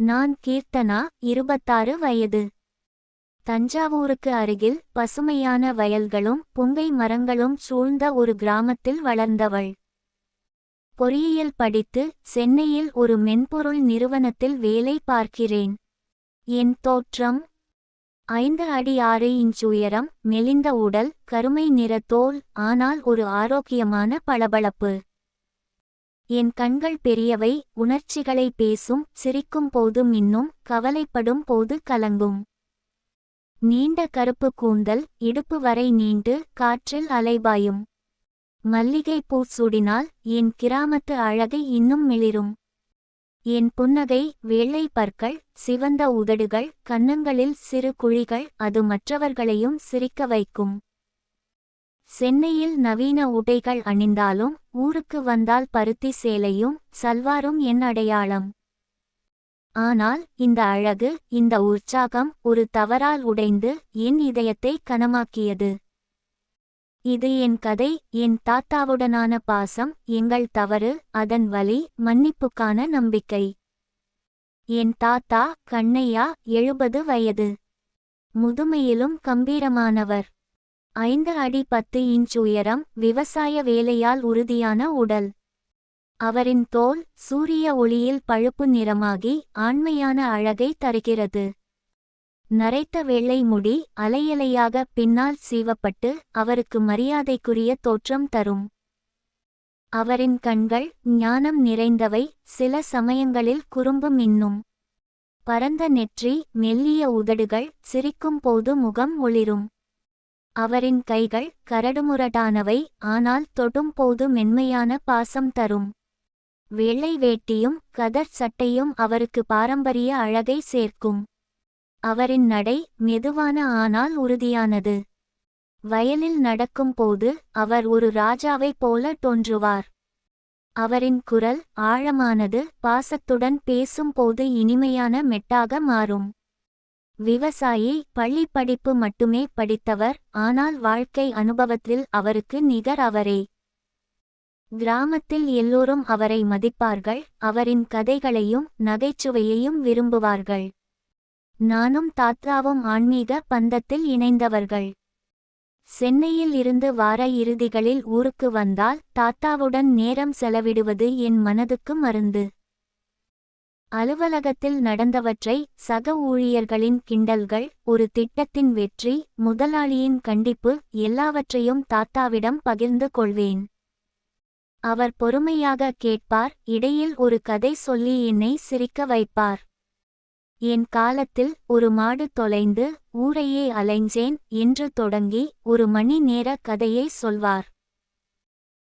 நான் கீர்த்தனா, 26 வயது. தஞ்சாவூருக்கு அருகில் பசுமையான வயல்களும் புங்கை மரங்களும் சூழ்ந்த ஒரு கிராமத்தில் வளர்ந்தவள். பொறியியல் படித்து சென்னையில் ஒரு மென்பொருள் நிறுவனத்தில் வேலை பார்க்கிறேன். என் தோற்றம் 5 அடி 6 இன்ச் உயரம், மெலிந்த உடல், கருமை நிற தோல், ஆனால் ஒரு ஆரோக்கியமான பளபளப்பு. என் கண்கள் பெரியவை, உணர்ச்சிகளை பேசும், சிரிக்கும் போது மின்னும், கவலைப்படும் போது கலங்கும். நீண்ட கருப்பு கூந்தல், இடுப்பு வரை நீண்டு காற்றில் அலைபாயும். மல்லிகை பூ சூடினால் என் கிராமத்து அழகு இன்னும் மிளிரும். என் புன்னகை, வெள்ளை பற்கள், சிவந்த உதடுகள், கன்னங்களில் சிறு குழிகள், அது மற்றவர்களையும் சிரிக்க வைக்கும். சென்னையில் நவீன உடைகள் அணிந்தாலும் ஊருக்கு வந்தால் பருத்தி சேலையும் சல்வாரும் என் அடையாளம். ஆனால் இந்த அழகு, இந்த உற்சாகம் ஒரு தவறால் உடைந்து என் இதயத்தை கனமாக்கியது. இது என் கதை, என் தாத்தாவுடனான பாசம், எங்கள் தவறு, அதன் வலி, மன்னிப்புக்கான நம்பிக்கை. என் தாத்தா கண்ணையா, 70 வயது. முதுமையிலும் கம்பீரமானவர். 5 அடி 10 இன்ச் உயரம், விவசாய வேலையால் உறுதியான உடல். அவரின் தோல் சூரிய ஒளியில் பழுப்பு நிறமாகி ஆண்மையான அழகை தருகிறது. நரைத்த வெள்ளை முடி அலையலையாக பின்னால் சீவப்பட்டு அவருக்கு மரியாதைக்குரிய தோற்றம் தரும். அவரின் கண்கள் ஞானம் நிறைந்தவை, சில சமயங்களில் குறும்பு மின்னும். பரந்த நெற்றி, மெல்லிய உதடுகள், சிரிக்கும் போது முகம் ஒளிரும். அவரின் கைகள் கரடுமுரடானவை, ஆனால் தொடும் போது மென்மையான பாசம் தரும். வெள்ளை வேட்டியும் கதர் சட்டையும் அவருக்கு பாரம்பரிய அழகை சேர்க்கும். அவரின் நடை மெதுவான ஆனால் உறுதியானது. வயலில் நடக்கும் போது அவர் ஒரு ராஜாவைப் போல தோன்றுவார். அவரின் குரல் ஆழமானது, பாசத்துடன் பேசும் போது இனிமையான மெட்டாக மாறும். விவசாயி, பள்ளி படிப்பு மட்டுமே படித்தவர், ஆனால் வாழ்க்கை அனுபவத்தில் அவருக்கு நிகர் அவரே. கிராமத்தில் எல்லோரும் அவரை மதிப்பார்கள், அவரின் கதைகளையும் நகைச்சுவையையும் விரும்புவார்கள். நானும் தாத்தாவும் ஆன்மீக பந்தத்தில் இணைந்தவர்கள். சென்னையில் இருந்து வார இறுதிகளில் ஊருக்கு வந்தால் தாத்தாவுடன் நேரம் செலவிடுவது என் மனதுக்கு மருந்து. அலுவலகத்தில் நடந்தவற்றை, சக ஊழியர்களின் கிண்டல்கள், ஒரு திட்டத்தின் வெற்றி, முதலாளியின் கண்டிப்பு, எல்லாவற்றையும் தாத்தாவிடம் பகிர்ந்து கொள்வேன். அவர் பொறுமையாக கேட்பார், இடையில் ஒரு கதை சொல்லி என்னை சிரிக்க வைப்பார். என் காலத்தில் ஒரு மாடு தொலைந்து ஊரையே அலைஞ்சேன் என்று தொடங்கி 1 மணி நேர கதையை சொல்வார்.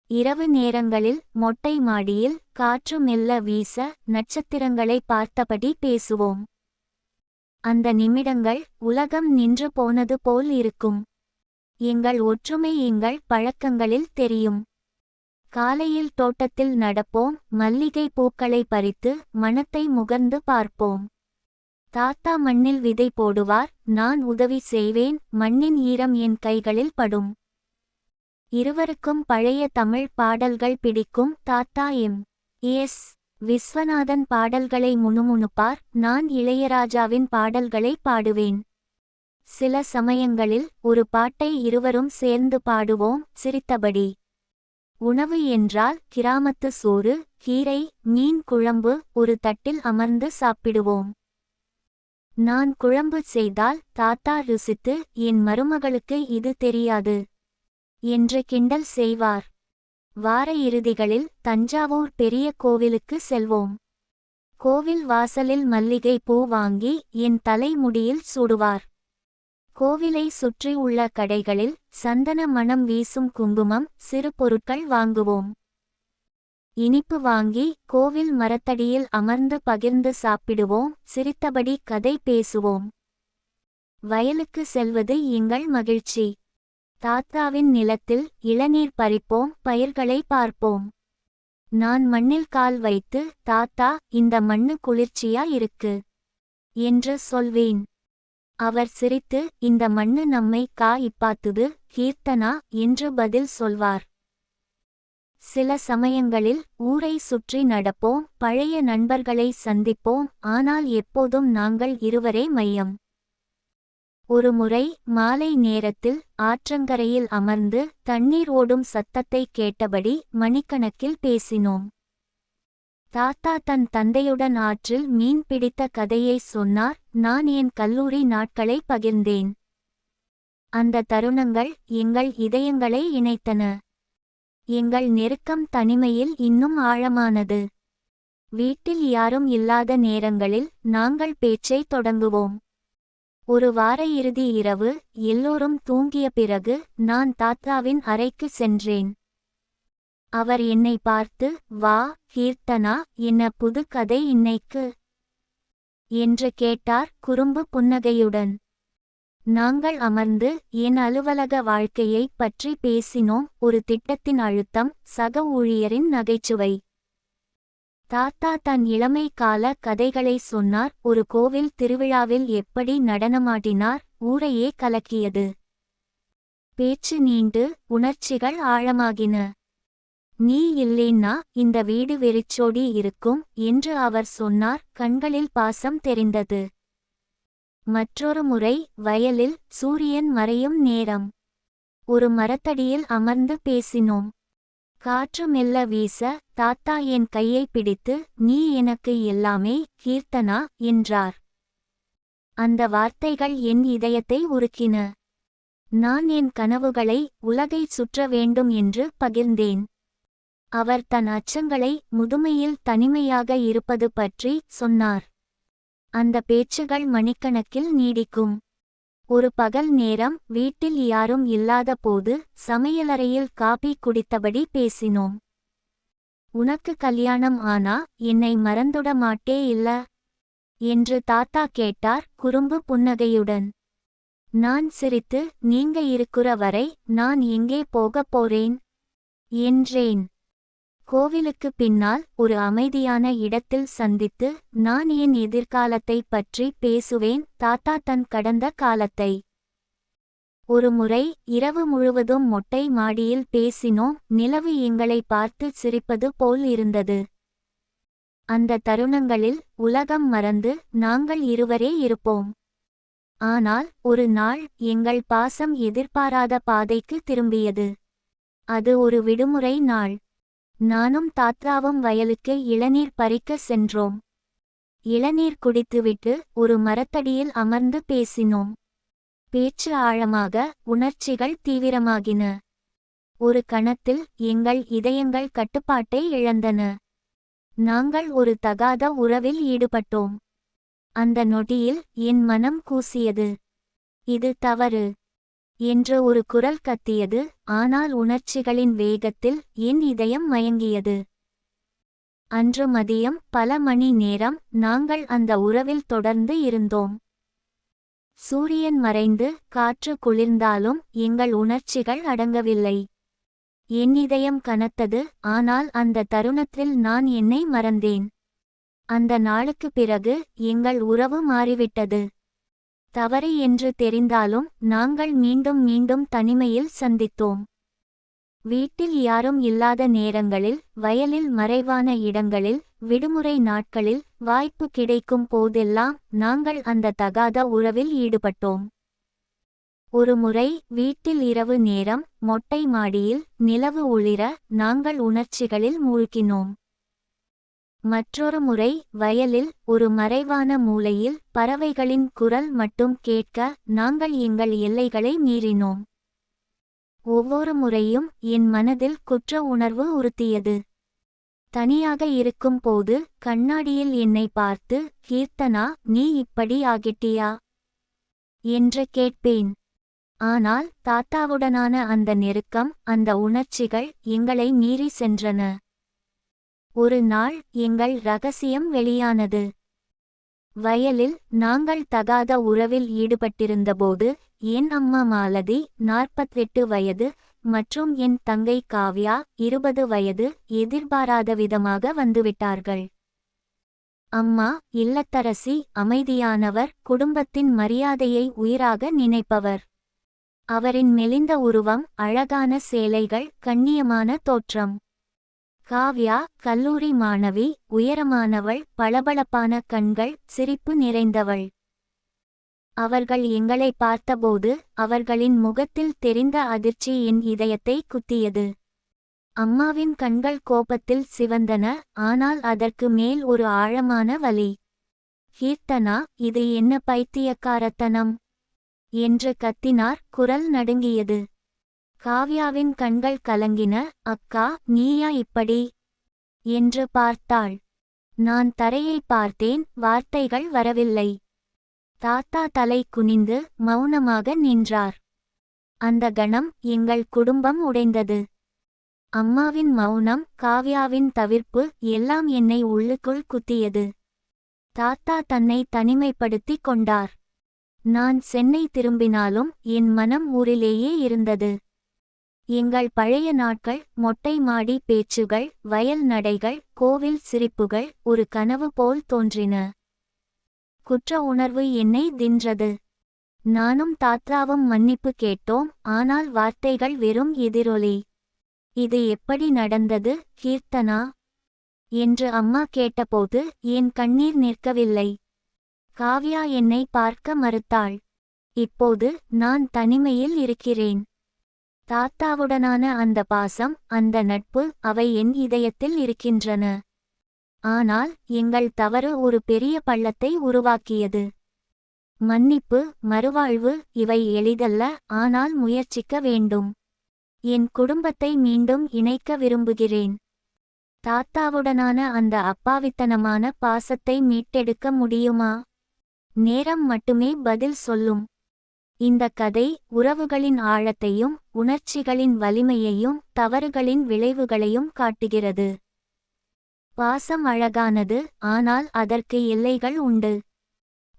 இரவு நேரங்களில் மொட்டை மாடியில் காற்று மெல்ல வீச நட்சத்திரங்களை பார்த்தபடி பேசுவோம். அந்த நிமிடங்கள் உலகம் நின்று போனது போல் இருக்கும். எங்கள் ஒற்றுமை எங்கள் பழக்கங்களில் தெரியும். காலையில் தோட்டத்தில் நடப்போம், மல்லிகை பூக்களை பறித்து மணத்தை முகர்ந்து பார்ப்போம். தாத்தா மண்ணில் விதை போடுவார், நான் உதவி செய்வேன், மண்ணின் ஈரம் என் கைகளில் படும். இருவருக்கும் பழைய தமிழ் பாடல்கள் பிடிக்கும். தாத்தா எஸ். விஸ்வநாதன் பாடல்களை முணுமுணுப்பார், நான் இளையராஜாவின் பாடல்களை பாடுவேன். சில சமயங்களில் ஒரு பாட்டை இருவரும் சேர்ந்து பாடுவோம், சிரித்தபடி. உணவு என்றால் கிராமத்து சோறு, கீரை, மீன் குழம்பு, ஒரு தட்டில் அமர்ந்து சாப்பிடுவோம். நான் குழம்பு செய்தால் தாத்தா ருசித்து, என் மருமகளுக்கு இது தெரியாது என்று கிண்டல் செய்வார். வார இறுதிகளில் தஞ்சாவூர் பெரிய கோவிலுக்கு செல்வோம். கோவில் வாசலில் மல்லிகை பூ வாங்கி என் தலைமுடியில் சூடுவார். கோவிலை சுற்றி உள்ள கடைகளில் சந்தன மணம் வீசும் குங்குமம், சிறு பொருட்கள் வாங்குவோம். இனிப்பு வாங்கி கோவில் மரத்தடியில் அமர்ந்து பகிர்ந்து சாப்பிடுவோம், சிரித்தபடி கதை பேசுவோம். வயலுக்கு செல்வது எங்கள் மகிழ்ச்சி. தாத்தாவின் நிலத்தில் இளநீர் பறிப்போம், பயிர்களை பார்ப்போம். நான் மண்ணில் கால் வைத்து, தாத்தா, இந்த மண்ணு குளிர்ச்சியா இருக்கு என்று சொல்வேன். அவர் சிரித்து, இந்த மண்ணு நம்மை இப்பாத்துது கீர்த்தனா என்று பதில் சொல்வார். சில சமயங்களில் ஊரை சுற்றி நடப்போம், பழைய நண்பர்களை சந்திப்போம், ஆனால் எப்போதும் நாங்கள் இருவரே மையம். ஒருமுறை மாலை நேரத்தில் ஆற்றங்கரையில் அமர்ந்து தண்ணீர் ஓடும் சத்தத்தை கேட்டபடி மணிக்கணக்கில் பேசினோம். தாத்தா தன் தந்தையுடன் ஆற்றில் மீன் பிடித்த கதையை சொன்னார். நான் என் கல்லூரி நாட்களை பகிர்ந்தேன். அந்த தருணங்கள் எங்கள் இதயங்களை இணைத்தன. எங்கள் நெருக்கம் தனிமையில் இன்னும் ஆழமானது. வீட்டில் யாரும் இல்லாத நேரங்களில் நாங்கள் பேச்சை தொடங்குவோம். ஒரு வார இறுதி இரவு எல்லோரும் தூங்கிய பிறகு நான் தாத்தாவின் அறைக்கு சென்றேன். அவர் என்னை பார்த்து, "வா கீர்த்தனா, என்ன புது கதை இன்னைக்கு?" என்று கேட்டார் குறும்பு புன்னகையுடன். நாங்கள் அமர்ந்து என் அலுவலக வாழ்க்கையை பற்றி பேசினோம். ஒரு திட்டத்தின் அழுத்தம், சக ஊழியரின் நகைச்சுவை. தாத்தா தன் இளமை கால கதைகளை சொன்னார். ஒரு கோவில் திருவிழாவில் எப்படி நடனமாடினார், ஊரையே கலக்கியது. பேச்சு நீண்டு உணர்ச்சிகள் ஆழமாகின. "நீ இல்லேன்னா இந்த வீடு வெறிச்சோடி இருக்கும்" என்று அவர் சொன்னார். கண்களில் பாசம் தெரிந்தது. மற்றொரு முறை வயலில் சூரியன் மறையும் நேரம். ஒரு மரத்தடியில் அமர்ந்து பேசினோம். காற்று மெல்ல வீச தாத்தா என் கையை பிடித்து, "நீ எனக்கு எல்லாமே கீர்த்தனா" என்றார். அந்த வார்த்தைகள் என் இதயத்தை உருக்கின. நான் என் கனவுகளை உலகைச் சுற்ற வேண்டும் என்று பகிர்ந்தேன். அவர் தன் அச்சங்களை, முதுமையில் தனிமையாக இருப்பது பற்றி சொன்னார். அந்த பேச்சுகள் மணிக்கணக்கில் நீடிக்கும். ஒரு பகல் நேரம் வீட்டில் யாரும் இல்லாத போது சமையலறையில் காபி குடித்தபடி பேசினோம். "உனக்கு கல்யாணம் ஆனா என்னை மறந்துட மாட்டே இல்ல?" என்று தாத்தா கேட்டார் குறும்பு புன்னகையுடன். நான் சிரித்து, "நீங்க இருக்கிற வரை நான் எங்கே போகப் போறேன்" என்றேன். கோவிலுக்கு பின்னால் ஒரு அமைதியான இடத்தில் சந்தித்து நான் என் எதிர்காலத்தை பற்றி பேசுவேன், தாத்தா தன் கடந்த காலத்தை. ஒரு முறை இரவு முழுவதும் மொட்டை மாடியில் பேசினோம். நிலவு எங்களை பார்த்து சிரிப்பது போல் இருந்தது. அந்த தருணங்களில் உலகம் மறந்து நாங்கள் இருவரே இருப்போம். ஆனால் ஒரு நாள் எங்கள் பாசம் எதிர்பாராத பாதைக்கு திரும்பியது. அது ஒரு விடுமுறை நாள். நானும் தாத்தாவும் வயலுக்கு இளநீர் பறிக்க சென்றோம். இளநீர் குடித்துவிட்டு ஒரு மரத்தடியில் அமர்ந்து பேசினோம். பேச்சு ஆழமாக, உணர்ச்சிகள் தீவிரமாகின. ஒரு கணத்தில் எங்கள் இதயங்கள் கட்டுப்பாட்டை இழந்தன. நாங்கள் ஒரு தகாத உறவில் ஈடுபட்டோம். அந்த நொடியில் என் மனம் கூசியது. "இது தவறு" என்று ஒரு குரல் கத்தியது. ஆனால் உணர்ச்சிகளின் வேகத்தில் என் இதயம் மயங்கியது. அன்று மதியம் பல மணி நேரம் நாங்கள் அந்த உறவில் தொடர்ந்து இருந்தோம். சூரியன் மறைந்து காற்று குளிர்ந்தாலும் எங்கள் உணர்ச்சிகள் அடங்கவில்லை. என் இதயம் கனத்தது. ஆனால் அந்த தருணத்தில் நான் என்னை மறந்தேன். அந்த நாளுக்கு பிறகு எங்கள் உறவு மாறிவிட்டது. தவறு என்று தெரிந்தாலும் நாங்கள் மீண்டும் மீண்டும் தனிமையில் சந்தித்தோம். வீட்டில் யாரும் இல்லாத நேரங்களில், வயலில் மறைவான இடங்களில், விடுமுறை நாட்களில், வாய்ப்பு கிடைக்கும் போதெல்லாம் நாங்கள் அந்த தகாத உறவில் ஈடுபட்டோம். ஒரு முறை வீட்டில் இரவு நேரம், மொட்டை மாடியில் நிலவு ஒளிர நாங்கள் உணர்ச்சிகளில் மூழ்கினோம். மற்றொரு முறை வயலில் ஒரு மறைவான மூலையில் பறவைகளின் குரல் மட்டும் கேட்க நாங்கள் எங்கள் எல்லைகளை மீறினோம். ஒவ்வொரு முறையும் என் மனதில் குற்ற உணர்வு உறுத்தியது. தனியாக இருக்கும் போது கண்ணாடியில் என்னை பார்த்து, "கீர்த்தனா, நீ இப்படி ஆகிட்டியா?" என்று கேட்பேன். ஆனால் தாத்தாவுடனான அந்த நெருக்கம், அந்த உணர்ச்சிகள் எங்களை மீறி சென்றன. ஒரு நாள் எங்கள் ரகசியம் வெளியானது. வயலில் நாங்கள் தகாத உறவில் ஈடுபட்டிருந்தபோது என் அம்மா மாலதி 48 வயது மற்றும் என் தங்கை காவ்யா 20 வயது எதிர்பாராத விதமாக வந்துவிட்டார்கள். அம்மா இல்லத்தரசி, அமைதியானவர், குடும்பத்தின் மரியாதையை உயிராக நினைப்பவர். அவரின் மெலிந்த உருவம், அழகான சேலைகள், கண்ணியமான தோற்றம். காவ்யா கல்லூரி மாணவி, உயரமானவள், பளபளப்பான கண்கள், சிரிப்பு நிறைந்தவள். அவர்கள் எங்களை பார்த்தபோது அவர்களின் முகத்தில் தெரிந்த அதிர்ச்சி என் இதயத்தை குத்தியது. அம்மாவின் கண்கள் கோபத்தில் சிவந்தன, ஆனால் அதற்கு மேல் ஒரு ஆழமான வலி. கீர்த்தனா, இது என்ன பைத்தியக்காரத்தனம் என்று கத்தினார். குரல் நடுங்கியது. காவ்யாவின் கண்கள் கலங்கின. அக்கா, நீயா இப்படி என்று பார்த்தாள். நான் தரையை பார்த்தேன், வார்த்தைகள் வரவில்லை. தாத்தா தலை குனிந்து மௌனமாக நின்றார். அந்த கணம் எங்கள் குடும்பம் உடைந்தது. அம்மாவின் மௌனம், காவ்யாவின் தவிர்ப்பு, எல்லாம் என்னை உள்ளுக்குள் குத்தியது. தாத்தா தன்னை தனிமைப்படுத்திக் கொண்டார். நான் சென்னை திரும்பினாலும் என் மனம் ஊரிலேயே இருந்தது. எங்கள் பழைய நாட்கள், மொட்டை மாடி பேச்சுகள், வயல் நடைகள், கோவில் சிரிப்புகள் ஒரு கனவு போல் தோன்றின. குற்ற உணர்வு என்னை தின்றது. நானும் தாத்தாவும் மன்னிப்பு கேட்டோம், ஆனால் வார்த்தைகள் வெறும் எதிரொலி. இது எப்படி நடந்தது கீர்த்தனா என்று அம்மா கேட்டபோது என் கண்ணீர் நிற்கவில்லை. காவ்யா என்னை பார்க்க மறுத்தாள். இப்போது நான் தனிமையில் இருக்கிறேன். தாத்தாவுடனான அந்த பாசம், அந்த நட்பு, அவை என் இதயத்தில் இருக்கின்றன. ஆனால் எங்கள் தவறு ஒரு பெரிய பள்ளத்தை உருவாக்கியது. மன்னிப்பு, மறுவாழ்வு, இவை எளிதல்ல, ஆனால் முயற்சிக்க வேண்டும். என் குடும்பத்தை மீண்டும் இணைக்க விரும்புகிறேன். தாத்தாவுடனான அந்த அப்பாவித்தனமான பாசத்தை மீட்டெடுக்க முடியுமா? நேரம் மட்டுமே பதில் சொல்லும். இந்த கதை உறவுகளின் ஆழத்தையும் உணர்ச்சிகளின் வலிமையையும் தவறுகளின் விளைவுகளையும் காட்டுகிறது. பாசம் அழகானது, ஆனால் அதற்கு எல்லைகள் உண்டு.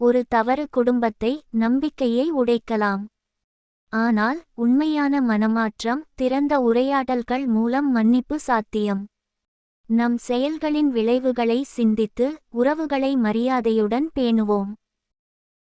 ஒரு தவறு குடும்பத்தை, நம்பிக்கையை உடைக்கலாம். ஆனால் உண்மையான மனமாற்றம், திறந்த உரையாடல்கள் மூலம் மன்னிப்பு சாத்தியம். நம் செயல்களின் விளைவுகளை சிந்தித்து உறவுகளை மரியாதையுடன் பேணுவோம்.